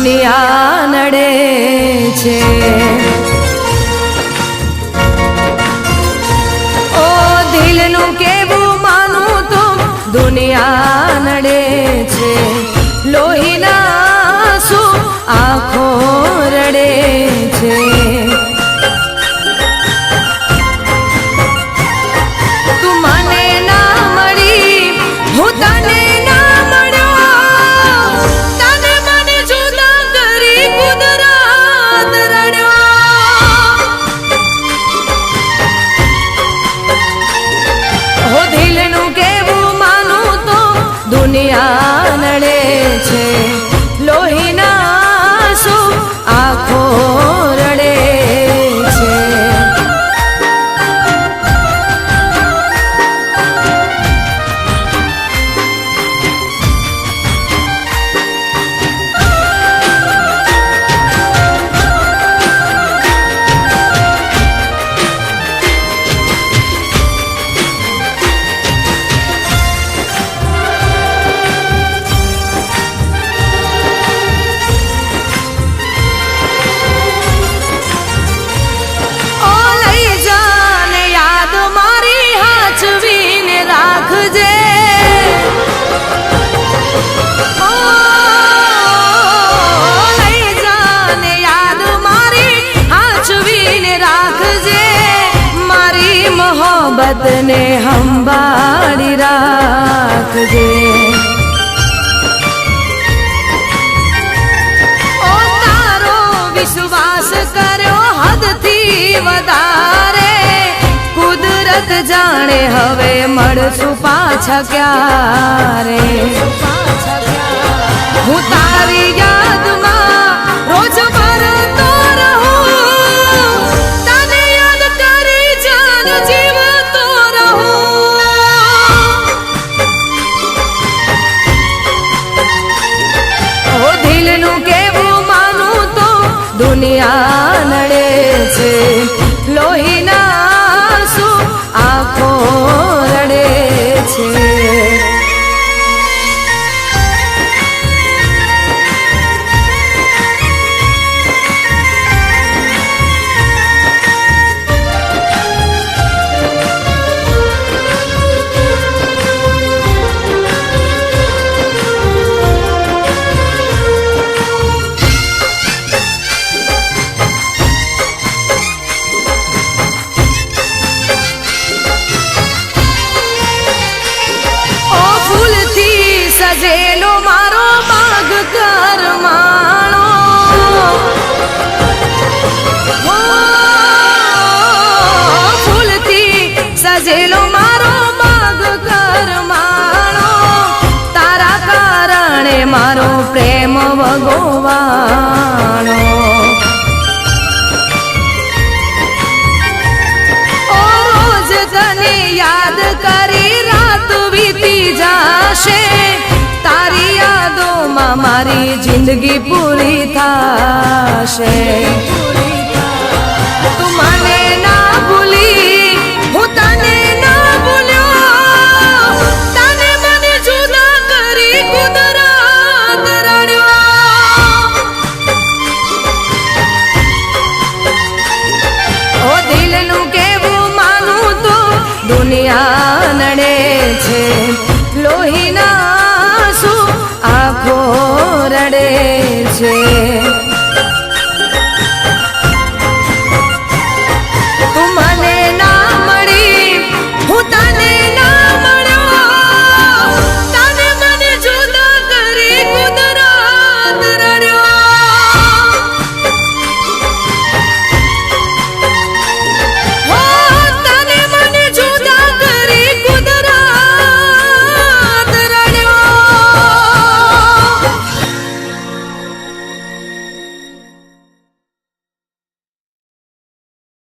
દુનિયા નડે છે। ઓ દિલનું કેવું માનું તો દુનિયા નડે છે। લોહીના આંસુ આંખો રડે છે। તું મને ના મળી હું તને ના મળ્યો, તને મને જુદા કરી કુદરત રડ્યો। હો દિલનું કેવું માનું તો દુનિયા નડે છે। લોહીના આંસુ આંખો રડે છે। મોહબ્બતને સંભાળી રાખજે। ઓ તારો વિશ્વાસ કર્યો હદથી વધારે, કુદરત જાણે હવે મળશું પાછા ક્યારે। હું તારી યાદમાં રોજ મરતો રહું, તને યાદ કરી જાન જીવતો રહું। ઓ દિલનું કેવું માનું તો દુનિયા નડે છે। લોહીના આંસુ આંખો રડે છે। સજેલો મારો માગ કરમાણો, ફૂલથી સજેલો મારો માગ કરમાણો, તારા કારણે મારો પ્રેમ વગોવાણો। ઓ રોજ તને યાદ કરી રાત વીતી જાશે, તારી યાદોમાં મારી જિંદગી પૂરી થાશે। તું મને ના ભૂલી હું તને ના ભૂલ્યો, તને મને જુદા કરી કુદરત રડ્યો। ઓ દિલનું કેવું માનું તો દુનિયા નડે છે। લોહીના આંખો રડે છે।